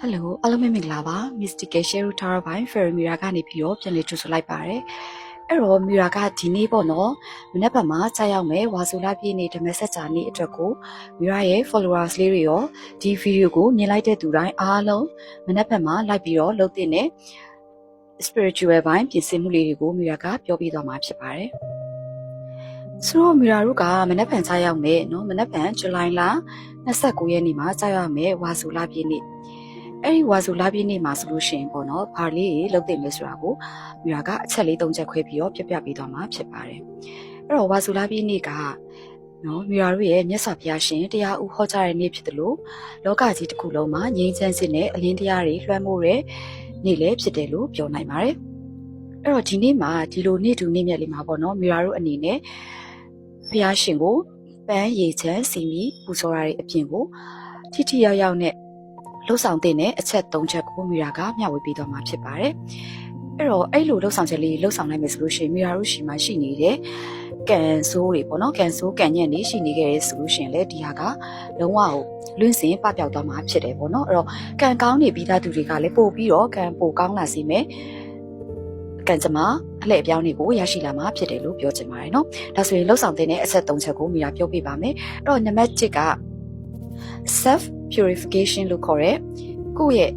Hello အားလုံးပဲမင်္ဂလာပါ Mystical Share ထားတော့ပိုင်း Fairy Mira ကနေပြီးတော့ပြန်လည်ကြိုဆိုလိုက်ပါတယ်အဲ့တော့ Mira ကဒီနေ့ပေါ့နော်မနေ့ကမှကြာရောက်မယ်ဝါဆိုလာပြည့်နေ့ဓမ္မစကြာနေ့အတွက်ကို Mira ရဲ့ followers လေးတွေရောဒီ video ကိုမြင်လိုက်တဲ့သူတိုင်းအားလုံးမနေ့ကမှလိုက်ပြီးတော့လုပ်တဲ့ spiritual ဘိုင်းပြင်ဆင်မှုလေးတွေကို Mira ကပြောပြသွားမှာဖြစ်ပါတယ်ဆိုတော့ Mira တို့ကမနေ့ကကြာရောက်မယ်နော်မနေ့ကဇူလိုင်လ29ရက်နေ့မှာကြာရောက်မယ်ဝါဆိုလာပြည့်နေ့အဲ့ဒီဝါဆိုလာပြည့်နေ့မှာဆိုလို့ရှိရင်ပေါ့နော်ဘာလေးလုပ်သိမလဲဆိုတာကိုမြာကအချက်လေး၃ချက်ခွဲပြီးတော့ပြပြပေးသွားမှာဖြစ်ပါတယ်အဲ့တော့ဝါဆိုလာပြည့်နေ့ကနော်မြာတို့ရဲ့မြတ်စွာဘုရားရှင်တရားဥဟောကြားတဲ့နေ့ဖြစ်တယ်လို့လောကကြီးတစ်ခုလုံးမှာငြိမ်းချမ်းခြင်းနဲ့အလင်းတရားတွေလွှမ်းမိုးတဲ့နေ့လည်းဖြစ်တယ်လို့ပြောနိုင်ပါတယ်အဲ့တော့ဒီနေ့မှာဒီလိုနေ့တူနေ့မြတ်လေးမှာပေါ့နော်မြာတို့အနေနဲ့ဘုရားရှင်ကိုပန်းရည်ချမ်းစီမီပူဇော်ရတဲ့အပြင်ကိုထိထိရောက်ရောက်နဲ့လှုပ်ဆောင်တဲ့အချက်၃ချက်ကိုမီရာကမျှဝေပေးသွားမှာဖြစ်ပါတယ်။အဲ့တော့အဲ့လိုလှုပ်ဆောင်ချက်လေးလှုပ်ဆောင်နိုင်မယ်ဆိုလို့ရှိရင်မီရာတို့ရှိမှရှိနေတဲ့ကန်ဆိုးတွေပေါ့နော်ကန်ဆိုးကန်ညံ့နေရှိနေခဲ့တဲ့ဆိုလို့ရှိရင်လေဒီဟာကလုံးဝလွင့်စင်ပပျောက်သွားမှာဖြစ်တယ်ပေါ့နော်။အဲ့တော့ကန်ကောင်းနေပြီးသားသူတွေကလည်းပို့ပြီးတော့ကန်ပိုကောင်းလာစေမယ်။ကန်ကြမှာအလှည့်အပြောင်းတွေကိုရရှိလာမှာဖြစ်တယ်လို့ပြောချင်ပါတယ်နော်။ဒါဆိုရင်လှုပ်ဆောင်တဲ့အချက်၃ချက်ကိုမီရာပြောပြပါမယ်။အဲ့တော့နံပါတ်၁က self purification လို့ခေါ်တဲ့ကိုယ့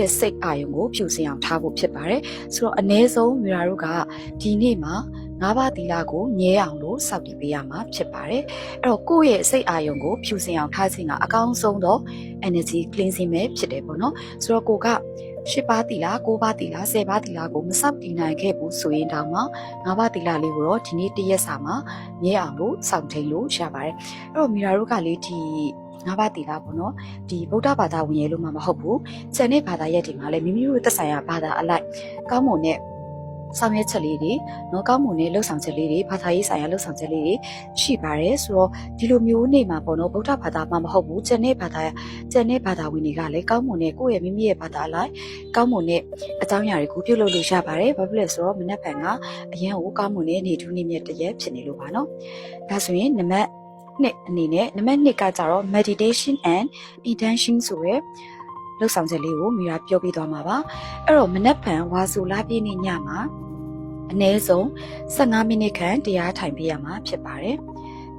်ရဲ့စိတ်အာရုံကိုဖြူစင်အောင်ထားဖို့ဖြစ်ပါတယ်ဆိုတော့အ ਨੇ ဆုံးမြာတို့ကဒီနေ့မှာ၅ပါးသီလကိုမြဲအောင်လို့စောင့်တည်ပေးရမှာဖြစ်ပါတယ်အဲ့တော့ကိုယ့်ရဲ့စိတ်အာရုံကိုဖြူစင်အောင်ထားခြင်းကအကောင်းဆုံးသော energy cleansing ပဲဖြစ်တယ်ပေါ့နော်ဆိုတော့ကိုက၈ပါးသီလ၉ပါးသီလ၁၀ပါးသီလကိုမစောင့်တည်နိုင်ခဲ့ဘူးဆိုရင်တောင်မှ၅ပါးသီလလေးကိုတော့ဒီနေ့တရက်စာမှာမြဲအောင်လို့စောင့်ထိန်လို့ရပါတယ်အဲ့တော့မြာတို့ကလေဒီငါးပါးတီလာပေါ့နော်ဒီဗုဒ္ဓဘာသာဝင်ရလို့မှမဟုတ်ဘူးကျန်တဲ့ဘာသာရပ်တွေမှာလည်းမိမိတို့သက်ဆိုင်ရာဘာသာအလိုက်ကောင်းမွန်တဲ့ဆောင်ရွက်ချက်လေးတွေနော်ကောင်းမွန်တဲ့လှုပ်ဆောင်ချက်လေးတွေဘာသာရေးဆိုင်ရာလှုပ်ဆောင်ချက်လေးတွေရှိပါတယ်ဆိုတော့ဒီလိုမျိုးနေမှာပေါ့နော်ဗုဒ္ဓဘာသာမှမဟုတ်ဘူးကျန်တဲ့ဘာသာဝင်တွေကလည်းကောင်းမွန်တဲ့ကိုယ့်ရဲ့မိမိရဲ့ဘာသာအလိုက်ကောင်းမွန်တဲ့အကြောင်းအရာတွေကိုပြုလုပ်လို့ရပါတယ်ဘာဖြစ်လဲဆိုတော့မနက်ဖြန်ကအရန်ကိုကောင်းမွန်တဲ့နေထူးနေ့မြတ်တရက်ဖြစ်နေလို့ပါနော်ဒါဆိုရင်နံပါတ်နှစ်အနေနဲ့နံပါတ်2ကကြတော့ meditation and intention ဆိုရယ်လှုပ်ဆောင်ချက်လေးကိုမိရာပြောပြသွားမှာပါအဲ့တော့မနက်ဖြန်ဝါဆိုလာပြည့်နေ့ညမှာအနည်းဆုံး15မိနစ်ခန့်တရားထိုင်ပေးရမှာဖြစ်ပါတယ်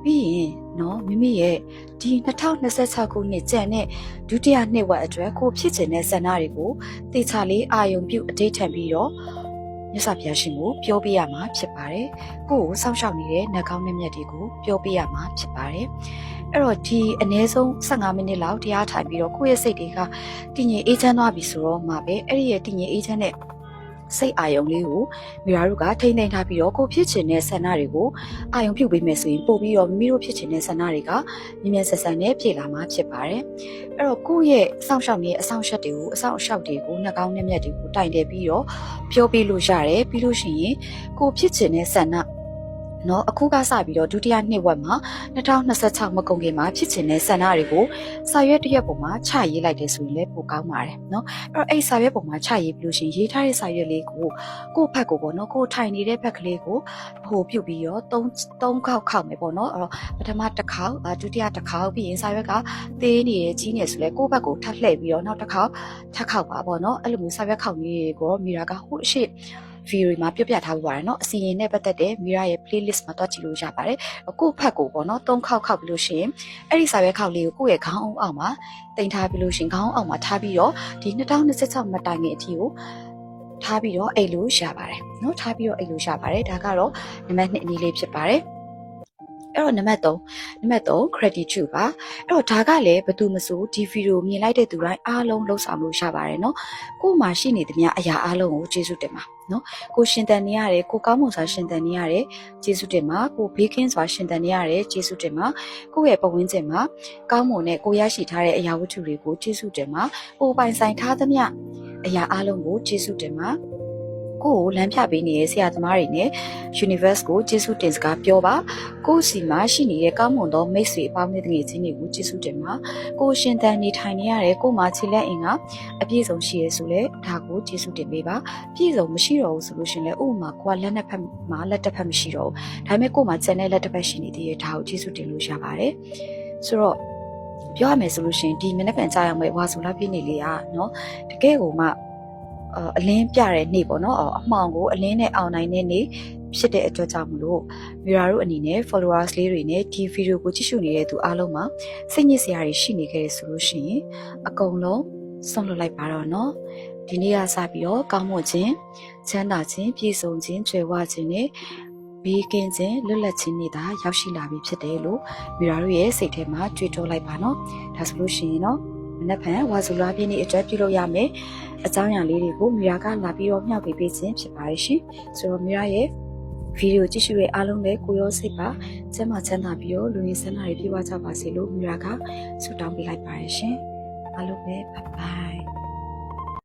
ပြီးရင်နော်မိမိရဲ့ဒီ2026ခုနှစ်ကျန်တဲ့ဒုတိယနှစ်ဝက်အတွက်ကိုဖြစ်ချင်တဲ့ဆန္ဒတွေကိုတေချာလေးအာယုံပြုအတိတ်ထပ်ပြီးတော့မြတ်စွာဘုရားရှင်ကိုပြောပြရမှာဖြစ်ပါတယ်။ကိုယ့်ကိုစောင့်ရှောက်နေတဲ့နှာခေါင်းနဲ့မျက်တွေကိုပြောပြရမှာဖြစ်ပါတယ်။အဲ့တော့ဒီအနည်းဆုံး15မိနစ်လောက်တရားထိုင်ပြီးတော့ကိုယ့်ရဲ့စိတ်တွေကတည်ငြိမ်အေးချမ်းသွားပြီဆိုတော့မှပဲအဲ့ဒီရဲ့တည်ငြိမ်အေးချမ်းတဲ့စိတ်အာယုံလေးကိုမိရာတို့ကထိမ့်သိမ်းထားပြီးတော့ကိုဖြစ်ချင်တဲ့ဆန္ဒတွေကိုအာယုံပြုတ်ပေးမယ်ဆိုရင်ပို့ပြီးတော့မိမိတို့ဖြစ်ချင်တဲ့ဆန္ဒတွေကမြင်မြန်ဆန်ဆန်နဲ့ဖြည့်လာမှာဖြစ်ပါတယ်။အဲ့တော့ကိုယ့်ရဲ့စောင့်ရှောက်နေတဲ့အဆောင်ရှက်တွေကိုအဆောင်အရှောက်တွေကိုနှာခေါင်းနဲ့မျက်တွေကိုတိုင်တယ်ပြီးတော့ပြောပြလို့ရတယ်ပြီးလို့ရှိရင်ကိုဖြစ်ချင်တဲ့ဆန္ဒနော်အခုကစပြီးတော့ဒုတိယနှစ်ဝက်မှာ2026မကုန်ခင်မှာဖြစ်ချင်တဲ့ဆန္ဒတွေကိုစာရွက်တစ်ရွက်ပေါ်မှာချရေးလိုက်တယ်ဆိုရင်လည်းပိုကောင်းပါတယ်နော်အဲ့တော့အဲ့စာရွက်ပေါ်မှာချရေးပြီးလို့ရှိရင်ရေးထားတဲ့စာရွက်လေးကိုကိုယ့်ဘက်ကိုပေါ့နော်ကိုယ်ထိုင်နေတဲ့ဘက်ကလေးကိုပြုတ်ပြီးတော့3ခေါက်မယ်ပေါ့နော်အဲ့တော့ပထမတစ်ခေါက်ဒုတိယတစ်ခေါက်ပြီးရင်စာရွက်ကသေးနေတယ်ကြီးနေဆိုလဲကိုယ့်ဘက်ကိုထပ်လှည့်ပြီးတော့နောက်တစ်ခေါက်ထပ်ခေါက်ပါပေါ့နော်အဲ့လိုမျိုးစာရွက်ခေါက်လေးကိုမီရာကဟိုအရှိဗီဒီယိုမှာပြပြထားပြပါတယ်เนาะအစီရင်နဲ့ပတ်သက်တဲ့ Mira ရဲ့ playlist မှာတွားကြည့်လို့ရပါတယ်ကိုယ့်ဖက်ကိုပေါ့เนาะ3ခေါက်ခောက်ပြီးလို့ရှိရင်အဲ့ဒီစာရွက်ခေါက်လေးကိုကိုယ့်ရဲ့ခေါင်းအောက်မှာတင်ထားပြီးလို့ရှိရင်ခေါင်းအောက်မှာထားပြီးတော့ဒီ2026မတိုင်ခင်အထိကိုထားပြီးတော့အိတ်လို့ရပါတယ်เนาะထားပြီးတော့အိတ်လို့ရပါတယ်ဒါကတော့နံပါတ်2အနည်းလေးဖြစ်ပါတယ်အဲ့တော့နံပါတ်3 gratitude ပါအဲ့တော့ဒါကလည်းဘယ်သူမဆိုဒီဗီဒီယိုမြင်လိုက်တဲ့သူတိုင်းအားလုံးလှုပ်ဆောင်လို့ရပါတယ်เนาะကိုယ်မှာရှိနေသမျှအရာအားလုံးကိုကျေးဇူးတင်ပါနော်ကိုရှင်တန်နေရတယ်ကိုကောင်းမွန်စွာရှင်တန်နေရတယ်ကျေးဇူးတင်ပါကိုဘေးကင်းစွာရှင်တန်နေရတယ်ကျေးဇူးတင်ပါကိုယ့်ရဲ့ပတ်ဝန်းကျင်မှာကောင်းမွန်တဲ့ကိုရရှိထားတဲ့အရာဝတ္ထုတွေကိုကျေးဇူးတင်ပါကိုပိုင်ဆိုင်ထားသမျှအရာအားလုံးကိုကျေးဇူးတင်ပါကိုလမ်းပြပေးနေတဲ့ဆရာသမားတွေနဲ့ universe ကိုကျေးဇူးတင်စကားပြောပါကိုစီမှာရှိနေတဲ့ကောင်းမွန်သောမိတ်ဆွေအပေါင်းအသင်းချင်းတွေကိုကျေးဇူးတင်ပါကိုရှင်တန်နေထိုင်နေရတယ်ကိုမှာခြေလက်အင်ကအပြည့်စုံရှိရဲဆိုလဲဒါကိုကျေးဇူးတင်ပေးပါပြည့်စုံမရှိတော့ဘူးဆိုလို့ရှင်လဲဥပမာကိုကလက်နှစ်ဖက်မှာလက်တစ်ဖက်မရှိတော့ဘူးဒါပေမဲ့ကိုမှာကျန်တဲ့လက်တစ်ဖက်ရှိနေသေးတယ်ဒါကိုကျေးဇူးတင်လို့ရပါတယ်ဆိုတော့ ပြောရမယ်ဆိုလို့ရှိရင်ဒီမနေ့ကကြာရောက်မဲ့ဝါဆိုလာပြည့်နေလေးอ่ะเนาะတကယ်ကိုမှအလင်းပြတဲ့နေ့ပေါ့နော်အမှောင်ကိုအလင်းနဲ့အောင်နိုင်တဲ့နေ့ဖြစ်တဲ့အတွက်ကြောင့်မလို့မီရာတို့အနေနဲ့ followers လေးတွေနဲ့ဒီဗီဒီယိုကိုကြည့်ရှုနေတဲ့သူအားလုံးမှာစိတ်ညစ်စရာတွေရှိနေခဲ့တယ်ဆိုလို့ရှိရင်အကုန်လုံးဆုံးလွတ်လိုက်ပါတော့နော်ဒီနေ့ကစပြီးတော့ကောင်းမွန်ခြင်းချမ်းသာခြင်းပြည့်စုံခြင်းကြွယ်ဝခြင်းနဲ့ဘေးကင်းခြင်းလွတ်လပ်ခြင်းတွေသာရောက်ရှိလာပြီဖြစ်တယ်လို့မီရာတို့ရဲ့စိတ်ထဲမှာတွေးတောလိုက်ပါနော်ဒါဆိုလို့ရှိရင်နော်မနက်ဖြန်ဝါဆိုလာပြည့်နေ့အတွက်ပြုလုပ်ရမယ်အကြောင်းအရာလေးတွေကိုမီရာကလာပြီးတော့မျှဝေပေးခြင်းဖြစ်ပါတယ်ရှင်ဆိုတော့မီရာရဲ့ဗီဒီယိုကြည့်ရှုရဲ့အားလုံးလည်းကိုရောစိတ်ပါကျမ်းမာချမ်းသာပြီးတော့လူရင်းဆန္ဒတွေပြည့်ဝကြပါစေလို့မီရာကဆုတောင်းပေးလိုက်ပါတယ်ရှင်အားလုံးပဲဘိုင်ဘိုင်